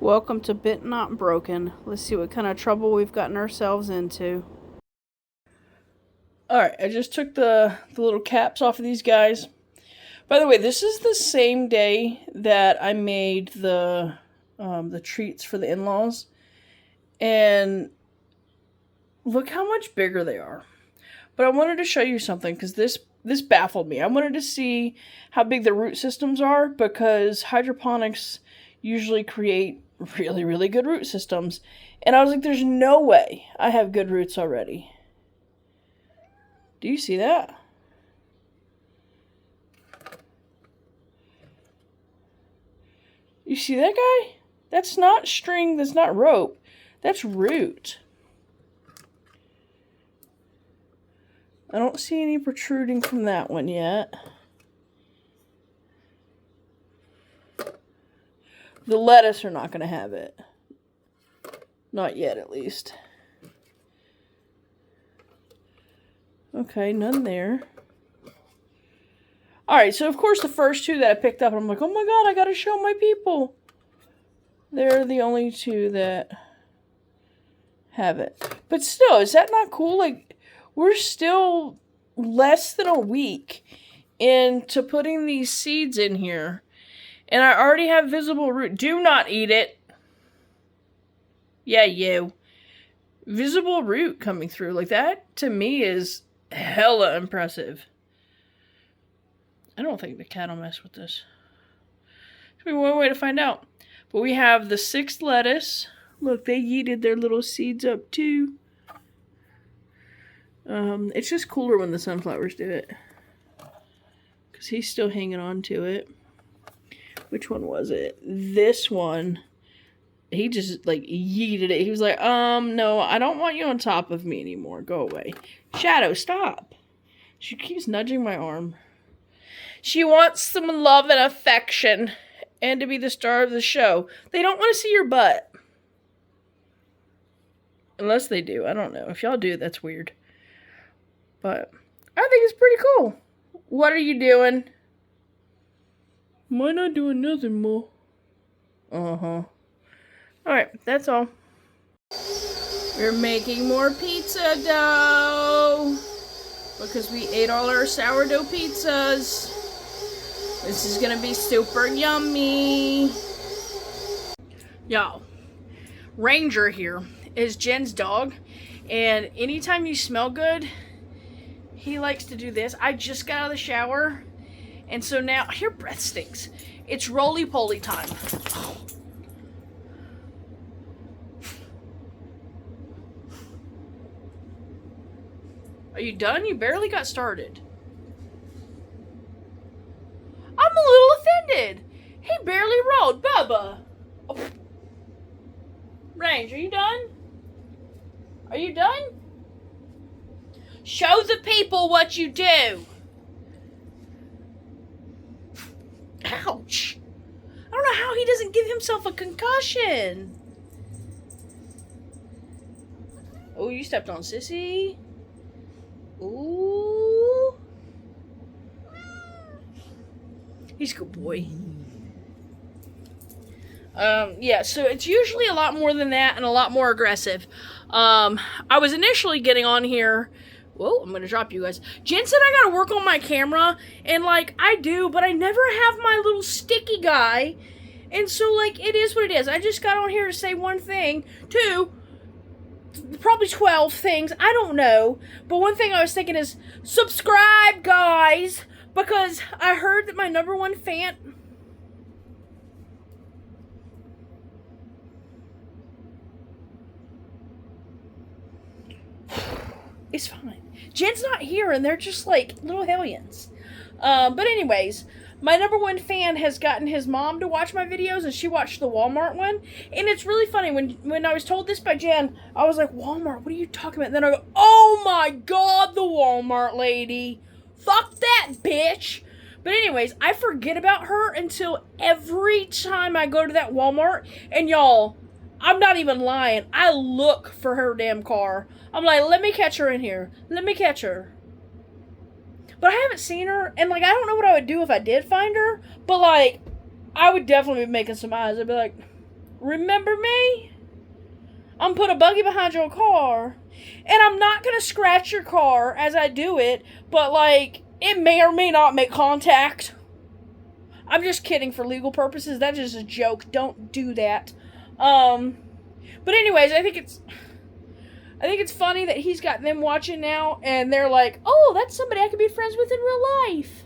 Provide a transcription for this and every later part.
Welcome to Bit Not Broken. Let's see what kind of trouble we've gotten ourselves into. Alright, I just took the little caps off of these guys. By the way, this is the same day that I made the treats for the in-laws. And look how much bigger they are. But I wanted to show you something because this baffled me. I wanted to see how big the root systems are because hydroponics usually create really, really good root systems. And I was like, there's no way I have good roots already. Do you see that? You see that guy? That's not string, that's not rope. That's root. I don't see any protruding from that one yet. The lettuce are not going to have it. Not yet, at least. Okay, none there. Alright, so of course the first two that I picked up, I'm like, oh my god, I gotta show my people. They're the only two that have it. But still, is that not cool? Like, we're still less than a week into putting these seeds in here. And I already have visible root. Do not eat it. Yeah, you. Visible root coming through. Like, that, to me, is hella impressive. I don't think the cat will mess with this. There's one way to find out. But we have the 6th lettuce. Look, they yeeted their little seeds up, too. It's just cooler when the sunflowers do it. Because he's still hanging on to it. Which one was it? This one. He just, like, yeeted it. He was like, no, I don't want you on top of me anymore. Go away. Shadow, stop. She keeps nudging my arm. She wants some love and affection. And to be the star of the show. They don't want to see your butt. Unless they do. I don't know. If y'all do, that's weird. But I think it's pretty cool. What are you doing? Am I not doing nothing more? Uh-huh. Alright, that's all. We're making more pizza dough. Because we ate all our sourdough pizzas. This is gonna be super yummy. Y'all, Ranger here is Jen's dog. And anytime you smell good, he likes to do this. I just got out of the shower. And so now, your breath stinks. It's roly-poly time. Are you done? You barely got started. I'm a little offended. He barely rolled. Bubba. Oh. Range, are you done? Are you done? Show the people what you do. Ouch. I don't know how he doesn't give himself a concussion. Oh, you stepped on Sissy. Ooh. He's a good boy. Yeah, so it's usually a lot more than that and a lot more aggressive. I was initially getting on here. Whoa, I'm gonna drop you guys. Jen said I gotta work on my camera, and, like, I do, but I never have my little sticky guy, and so, like, it is what it is. I just got on here to say one thing, two, probably 12 things, I don't know, but one thing I was thinking is, subscribe, guys, because I heard that my #1 fan... It's fine. Jen's not here, and they're just, like, little hellions. But anyways, my #1 fan has gotten his mom to watch my videos, and she watched the Walmart one. And it's really funny. When I was told this by Jen, I was like, Walmart, what are you talking about? And then I go, oh my god, the Walmart lady. Fuck that bitch. But anyways, I forget about her until every time I go to that Walmart. And y'all, I'm not even lying. I look for her damn car. I'm like, let me catch her in here. Let me catch her. But I haven't seen her, and, like, I don't know what I would do if I did find her, but, like, I would definitely be making some eyes. I'd be like, remember me? I'm put a buggy behind your car, and I'm not gonna scratch your car as I do it, but like, it may or may not make contact. I'm just kidding for legal purposes. That's just a joke. Don't do that. But anyways, I think it's funny that he's got them watching now, and they're like, oh, that's somebody I could be friends with in real life.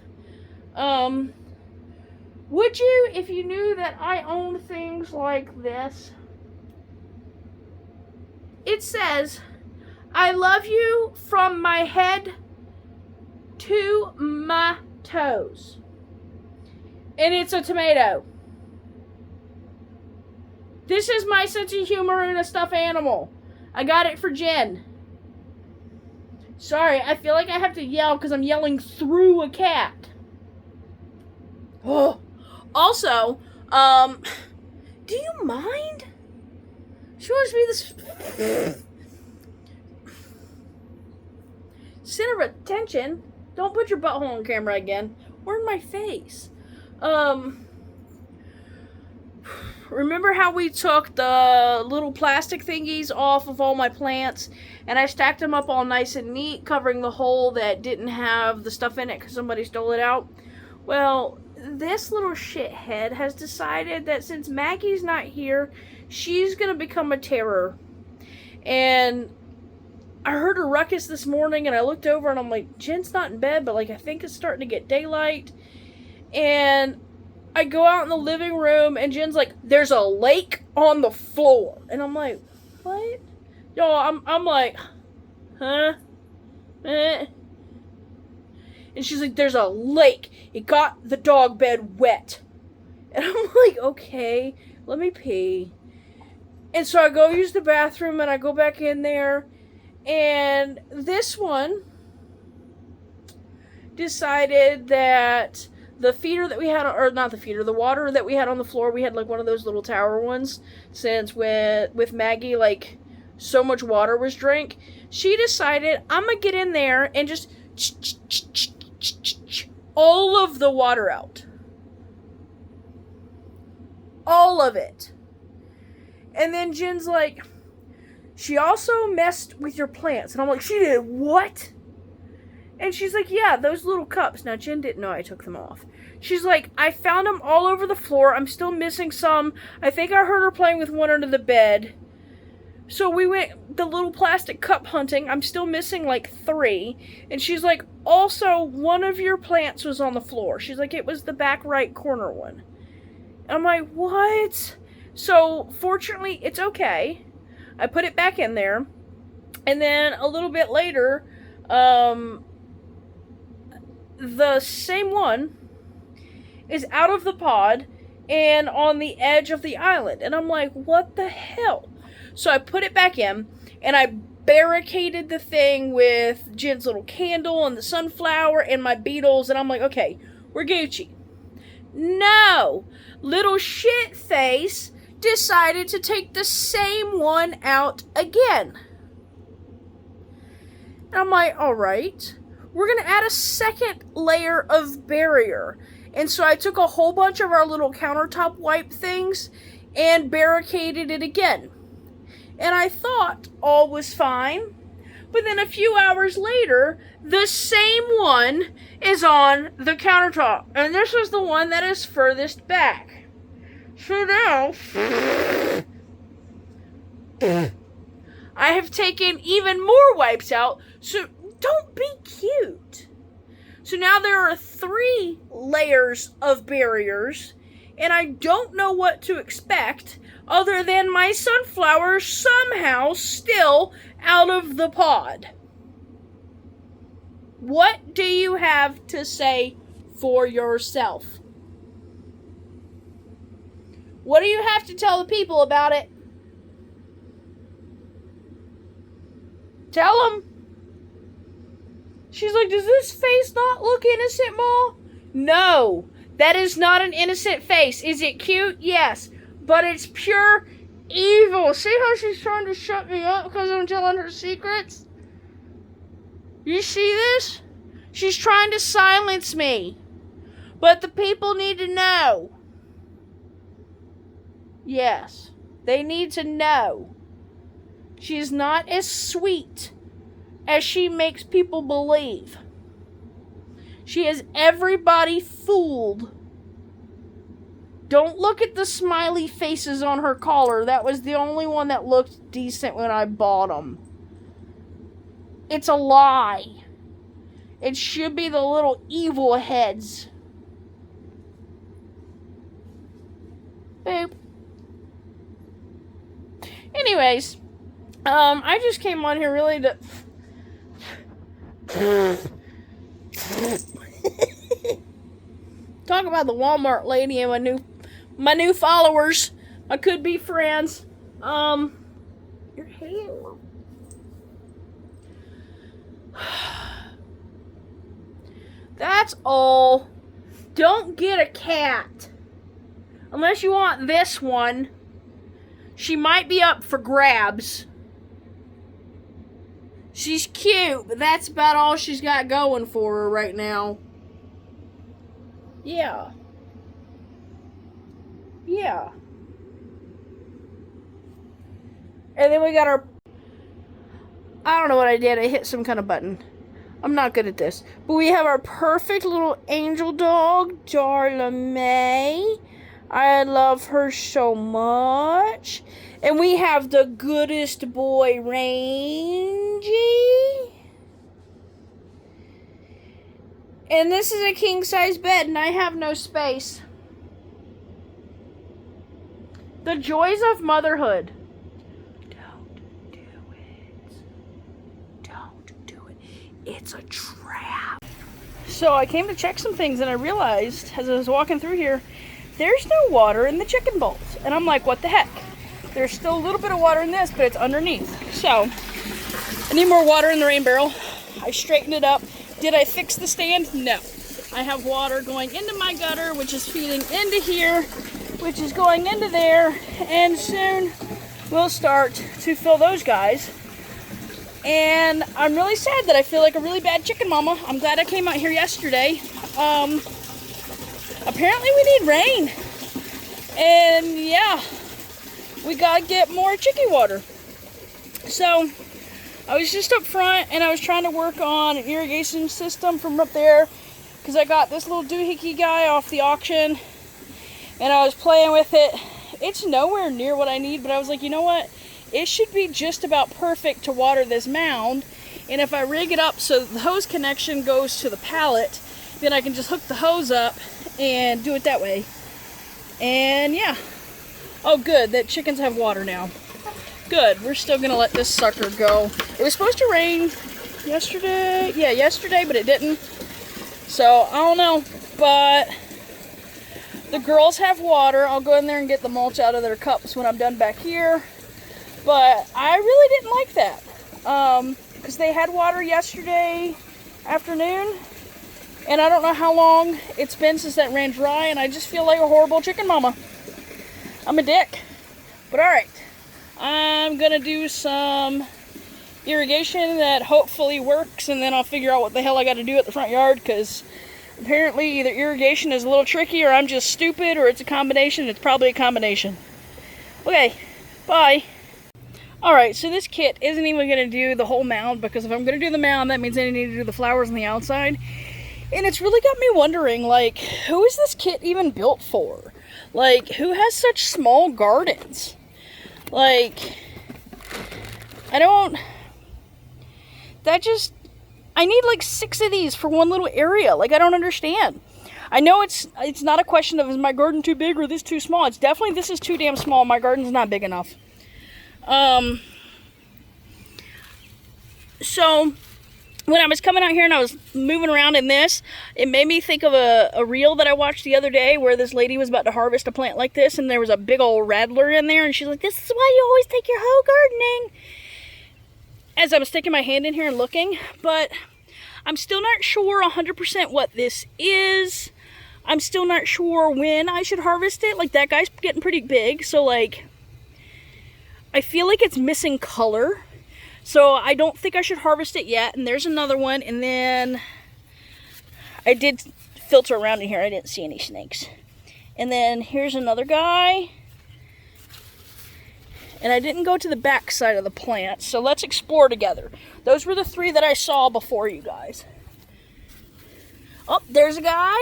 Would you if you knew that I owned things like this? It says, I love you from my head to my toes. And it's a tomato. This is my sense of humor in a stuffed animal. I got it for Jen. Sorry, I feel like I have to yell because I'm yelling through a cat. Oh. Also, do you mind? She wants to be this center of attention. Don't put your butthole on camera again. Or in my face. Remember how we took the little plastic thingies off of all my plants and I stacked them up all nice and neat, covering the hole that didn't have the stuff in it because somebody stole it out? Well, this little shithead has decided that since Maggie's not here, she's gonna become a terror. And I heard a ruckus this morning and I looked over and I'm like, Jen's not in bed, but like I think it's starting to get daylight. And I go out in the living room and Jen's like, there's a lake on the floor. And I'm like, what? Yo, I'm like, huh? Eh. And she's like, there's a lake. It got the dog bed wet. And I'm like, okay, let me pee. And so I go use the bathroom and I go back in there. And this one decided that the feeder that we had, or not the feeder, the water that we had on the floor, we had like one of those little tower ones, since with Maggie, like, so much water was drank. She decided, I'm gonna get in there and just all of the water out. All of it. And then Jen's like, she also messed with your plants. And I'm like, she did what? And she's like, yeah, those little cups. Now, Jen didn't know I took them off. She's like, I found them all over the floor. I'm still missing some. I think I heard her playing with one under the bed. So we went the little plastic cup hunting. I'm still missing like 3. And she's like, also, one of your plants was on the floor. She's like, it was the back right corner one. And I'm like, what? So, fortunately, it's okay. I put it back in there. And then a little bit later, the same one is out of the pod and on the edge of the island. And I'm like, what the hell? So I put it back in, and I barricaded the thing with Jen's little candle and the sunflower and my beetles, and I'm like, okay, we're Gucci. No! Little shit face decided to take the same one out again. And I'm like, alright, we're going to add a second layer of barrier. And so I took a whole bunch of our little countertop wipe things and barricaded it again. And I thought all was fine. But then a few hours later, the same one is on the countertop. And this is the one that is furthest back. So now, I have taken even more wipes out. So don't be cute. So now there are 3 layers of barriers. And I don't know what to expect other than my sunflower somehow still out of the pod. What do you have to say for yourself? What do you have to tell the people about it? Tell them. She's like, does this face not look innocent, Ma? No, that is not an innocent face. Is it cute? Yes. But it's pure evil. See how she's trying to shut me up because I'm telling her secrets? You see this? She's trying to silence me. But the people need to know. Yes. They need to know she's not as sweet as she makes people believe. She has everybody fooled. Don't look at the smiley faces on her collar. That was the only one that looked decent when I bought them. It's a lie. It should be the little evil heads. Boop. Anyways, I just came on here really to... talk about the Walmart lady and my new followers, my could-be friends. Your hair. That's all. Don't get a cat. Unless you want this one. She might be up for grabs. She's cute, but that's about all she's got going for her right now. Yeah. Yeah. And then we got our... I don't know what I did. I hit some kind of button. I'm not good at this. But we have our perfect little angel dog, Darla May. I love her so much. And we have the goodest boy, Rangy. And this is a king-size bed, and I have no space. The joys of motherhood. Don't do it. Don't do it. It's a trap. So I came to check some things, and I realized, as I was walking through here, there's no water in the chicken bowls. And I'm like, what the heck? There's still a little bit of water in this, but it's underneath. So, I need more water in the rain barrel. I straightened it up. Did I fix the stand? No. I have water going into my gutter, which is feeding into here, which is going into there, and soon we'll start to fill those guys. And I'm really sad that I feel like a really bad chicken mama. I'm glad I came out here yesterday. Apparently we need rain. And yeah, we gotta get more chicky water. So I was just up front and I was trying to work on an irrigation system from up there because I got this little doohickey guy off the auction and I was playing with it. It's nowhere near what I need, but I was like, you know what? It should be just about perfect to water this mound. And if I rig it up so the hose connection goes to the pallet, then I can just hook the hose up and do it that way. And yeah. Oh good, that chickens have water now. Good, we're still gonna let this sucker go. It was supposed to rain yesterday. Yeah, yesterday, but it didn't. So, I don't know. But the girls have water. I'll go in there and get the mulch out of their cups when I'm done back here. But I really didn't like that. Because they had water yesterday afternoon. And I don't know how long it's been since that ran dry. And I just feel like a horrible chicken mama. I'm a dick. But alright. I'm going to do some irrigation that hopefully works. And then I'll figure out what the hell I got to do at the front yard. Because apparently either irrigation is a little tricky or I'm just stupid. Or it's a combination. It's probably a combination. Okay. Bye. Alright, so this kit isn't even going to do the whole mound, because if I'm going to do the mound, that means I need to do the flowers on the outside. And it's really got me wondering, like, who is this kit even built for? Like, who has such small gardens? Like, I need like 6 of these for one little area. Like, I don't understand. I know it's not a question of is my garden too big or this too small. It's definitely this is too damn small. My garden's not big enough. So when I was coming out here and I was moving around in this, it made me think of a reel that I watched the other day where this lady was about to harvest a plant like this and there was a big old rattler in there and she's like, this is why you always take your hoe gardening. As I'm sticking my hand in here and looking, but I'm still not sure 100% what this is. I'm still not sure when I should harvest it. Like, that guy's getting pretty big, so like, I feel like it's missing color. So I don't think I should harvest it yet. And there's another one. And then I did filter around in here. I didn't see any snakes. And then here's another guy. And I didn't go to the back side of the plant, so let's explore together. Those were the 3 that I saw before you guys. Oh, there's a guy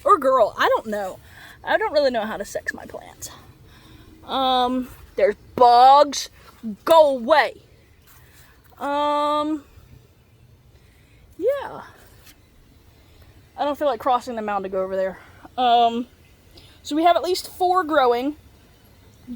or girl. I don't know. I don't really know how to sex my plants. There's bugs. Go away. Yeah. I don't feel like crossing the mountain to go over there. So we have at least 4 growing.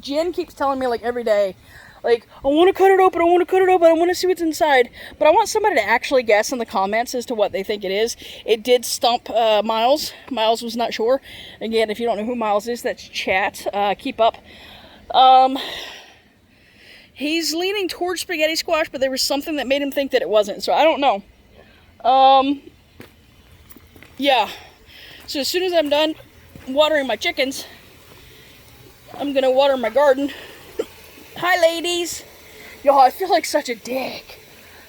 Jen keeps telling me like every day, like, I want to cut it open, I want to cut it open, I want to see what's inside. But I want somebody to actually guess in the comments as to what they think it is. It did stump Miles. Miles was not sure. Again, if you don't know who Miles is, that's chat. Keep up. He's leaning towards spaghetti squash, but there was something that made him think that it wasn't. So I don't know. Yeah. So as soon as I'm done watering my chickens, I'm gonna water my garden. Hi, ladies. Y'all, I feel like such a dick.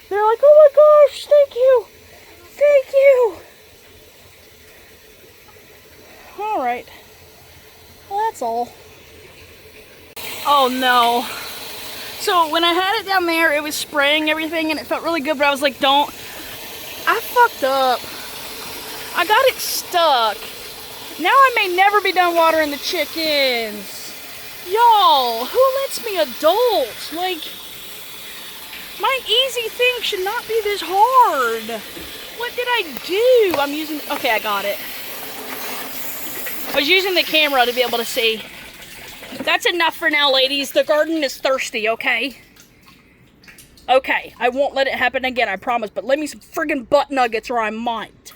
They're like, oh my gosh, thank you. Thank you. Alright. Well, that's all. Oh no. So when I had it down there, it was spraying everything and it felt really good, but I was like, don't. I fucked up. I got it stuck. Now I may never be done watering the chickens. Y'all, who lets me adult? Like, my easy thing should not be this hard. What did I do? I'm using, okay, I got it. I was using the camera to be able to see. That's enough for now, ladies. The garden is thirsty, okay? Okay, I won't let it happen again, I promise. But let me some friggin' butt nuggets or I might.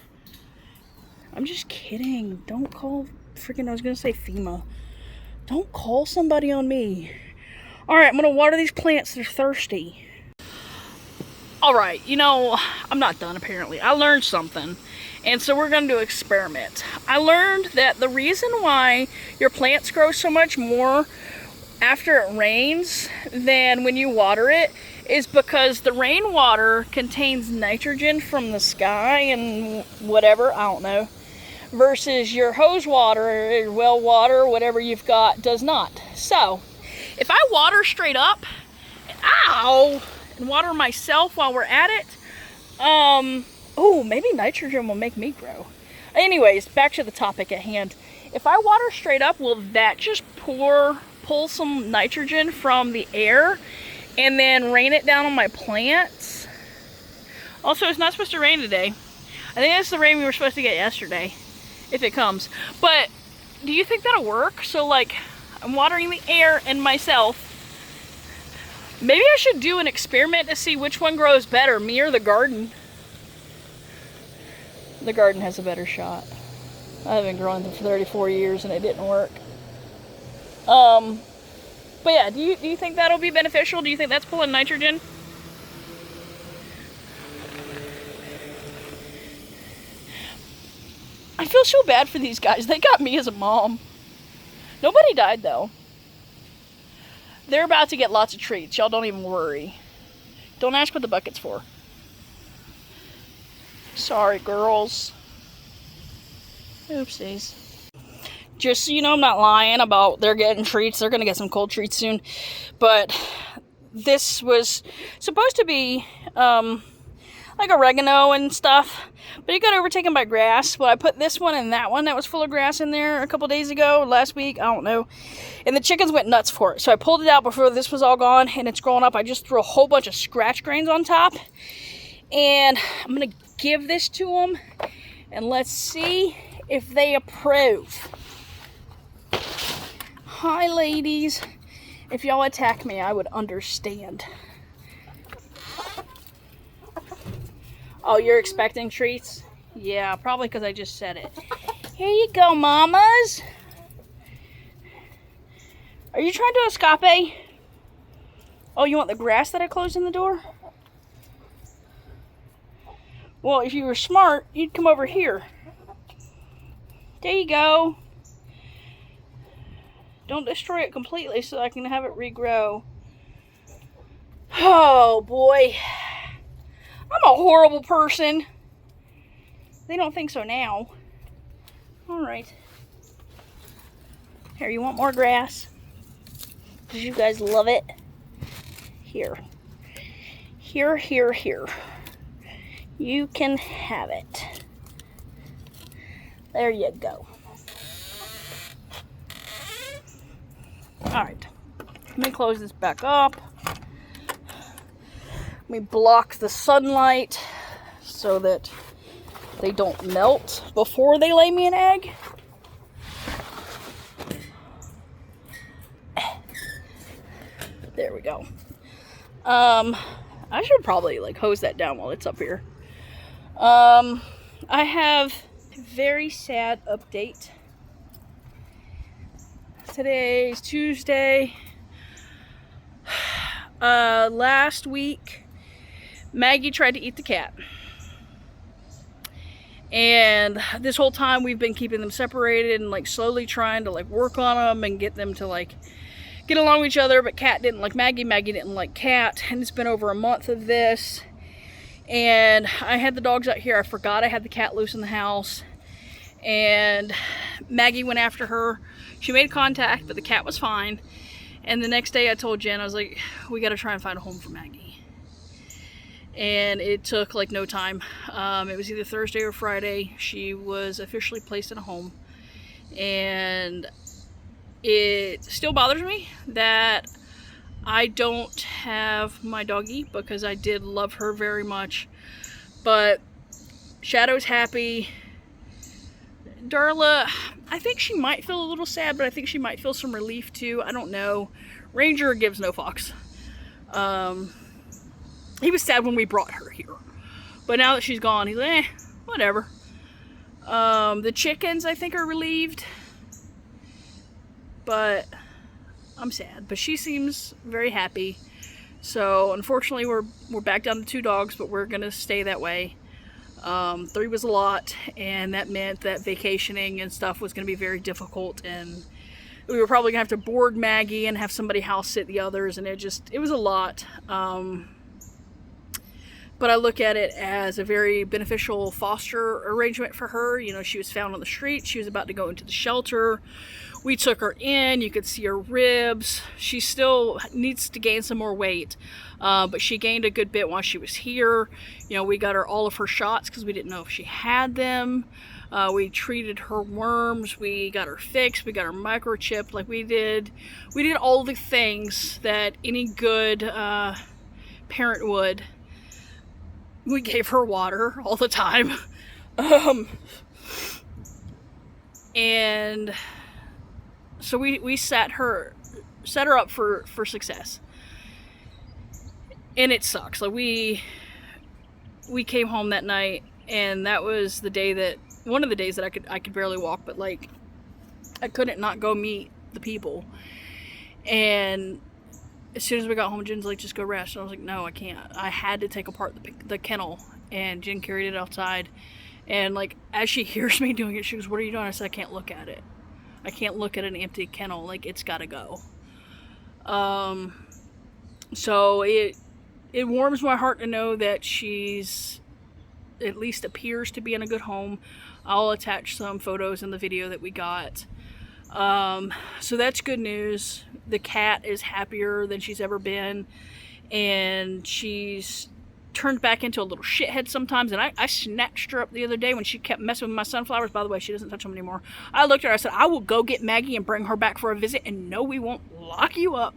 I'm just kidding. Don't call friggin', I was gonna say FEMA. Don't call somebody on me. Alright, I'm gonna water these plants. They're thirsty. Alright, you know, I'm not done apparently. I learned something. And so we're gonna do an experiment. I learned that the reason why your plants grow so much more after it rains than when you water it is because the rainwater contains nitrogen from the sky and whatever, I don't know. Versus your hose water, or well water, whatever you've got, does not. So, if I water straight up, ow, and water myself while we're at it, oh, maybe nitrogen will make me grow. Anyways, back to the topic at hand. If I water straight up, will that just pull some nitrogen from the air and then rain it down on my plants? Also, it's not supposed to rain today. I think that's the rain we were supposed to get yesterday. If it comes. But do you think that'll work? So like I'm watering the air and myself. Maybe I should do an experiment to see which one grows better, me or the garden. The garden has a better shot. I've been growing them for 34 years and it didn't work. But yeah, do you think that'll be beneficial? Do you think that's pulling nitrogen? I feel so bad for these guys. They got me as a mom. Nobody died, though. They're about to get lots of treats. Y'all don't even worry. Don't ask what the bucket's for. Sorry, girls. Oopsies. Just so you know, I'm not lying about they're getting treats. They're going to get some cold treats soon. But this was supposed to be like oregano and stuff. But it got overtaken by grass. Well, I put this one and that one that was full of grass in there a couple days ago, last week, I don't know. And the chickens went nuts for it. So I pulled it out before this was all gone and it's growing up. I just threw a whole bunch of scratch grains on top. And I'm going to give this to them. And let's see if they approve. Hi, ladies. If y'all attack me, I would understand. Oh, you're expecting treats? Yeah, probably because I just said it. Here you go, mamas. Are you trying to escape? Oh, you want the grass that I closed in the door? Well, if you were smart, you'd come over here. There you go. Don't destroy it completely so I can have it regrow. Oh, boy. I'm a horrible person. They don't think so now. Alright. Here, you want more grass? Because you guys love it. Here. Here, here, here. You can have it. There you go. Alright. Let me close this back up. Let me block the sunlight so that they don't melt before they lay me an egg. There we go. I should probably like hose that down while it's up here. I have a very sad update. Today's Tuesday. Last week, Maggie tried to eat the cat. And this whole time we've been keeping them separated and like slowly trying to like work on them and get them to like get along with each other, but Cat didn't like Maggie, Maggie didn't like Cat, and it's been over a month of this. And I had the dogs out here. I forgot I had the cat loose in the house, and Maggie went after her. She made contact, but the cat was fine. And the next day I told Jen, I was like, we got to try and find a home for Maggie. And it took like no time. It was either Thursday or Friday. She was officially placed in a home. And it still bothers me that I don't have my doggie, because I did love her very much. But Shadow's happy. Darla, I think she might feel a little sad, but I think she might feel some relief too. I don't know. Ranger gives no fucks. He was sad when we brought her here, but now that she's gone, he's like, whatever. The chickens, I think, are relieved, but I'm sad. But she seems very happy. So unfortunately, we're back down to 2 dogs, but we're gonna stay that way. 3 was a lot, and that meant that vacationing and stuff was gonna be very difficult, and we were probably gonna have to board Maggie and have somebody house sit the others, and it was a lot. But I look at it as a very beneficial foster arrangement for her. You know, she was found on the street. She was about to go into the shelter. We took her in. You could see her ribs. She still needs to gain some more weight, but she gained a good bit while she was here. You know, we got her all of her shots because we didn't know if she had them. We treated her worms. We got her fixed. We got her microchipped. Like we did all the things that any good parent would. We gave her water all the time. And so we set her up for success. And it sucks. Like we came home that night, and that was the day that, one of the days that I could barely walk, but like I couldn't not go meet the people. And as soon as we got home, Jen's like, just go rest. And I was like, no, I can't. I had to take apart the kennel, and Jen carried it outside. And like, as she hears me doing it, she goes, what are you doing? I said, I can't look at it. I can't look at an empty kennel. Like, it's gotta go. So it warms my heart to know that she's, at least appears to be in a good home. I'll attach some photos in the video that we got. So that's good news. The cat is happier than she's ever been, and she's turned back into a little shithead sometimes. And I snatched her up the other day when she kept messing with my sunflowers. By the way, she doesn't touch them anymore. I looked at her, I said, I will go get Maggie and bring her back for a visit, and no, we won't lock you up.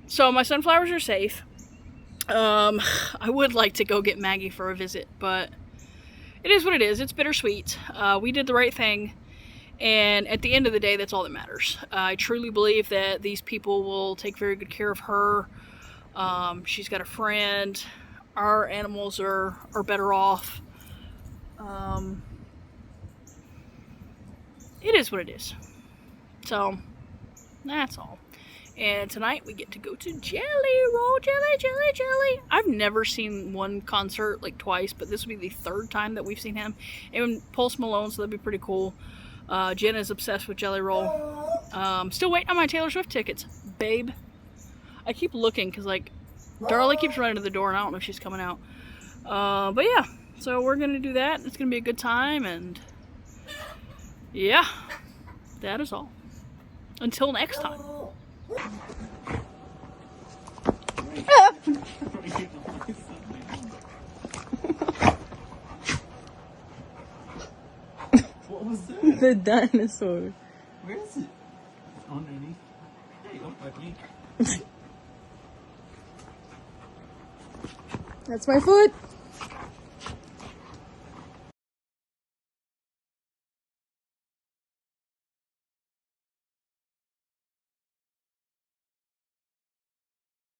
So my sunflowers are safe. I would like to go get Maggie for a visit, but it is what it is. It's bittersweet. We did the right thing. And at the end of the day, that's all that matters. I truly believe that these people will take very good care of her. She's got a friend. Our animals are better off. It is what it is. So, that's all. And tonight we get to go to Jelly Roll. Jelly. I've never seen one concert like twice, but this will be the 3rd time that we've seen him. And Post Malone, so that'd be pretty cool. Jen is obsessed with Jelly Roll. Still waiting on my Taylor Swift tickets, babe. I keep looking because like Darla keeps running to the door and I don't know if she's coming out. But yeah, so we're gonna do that. It's gonna be a good time, and yeah, that is all. Until next time. What was that? The dinosaur. Where is it? Underneath. Hey, don't bite me. That's my foot.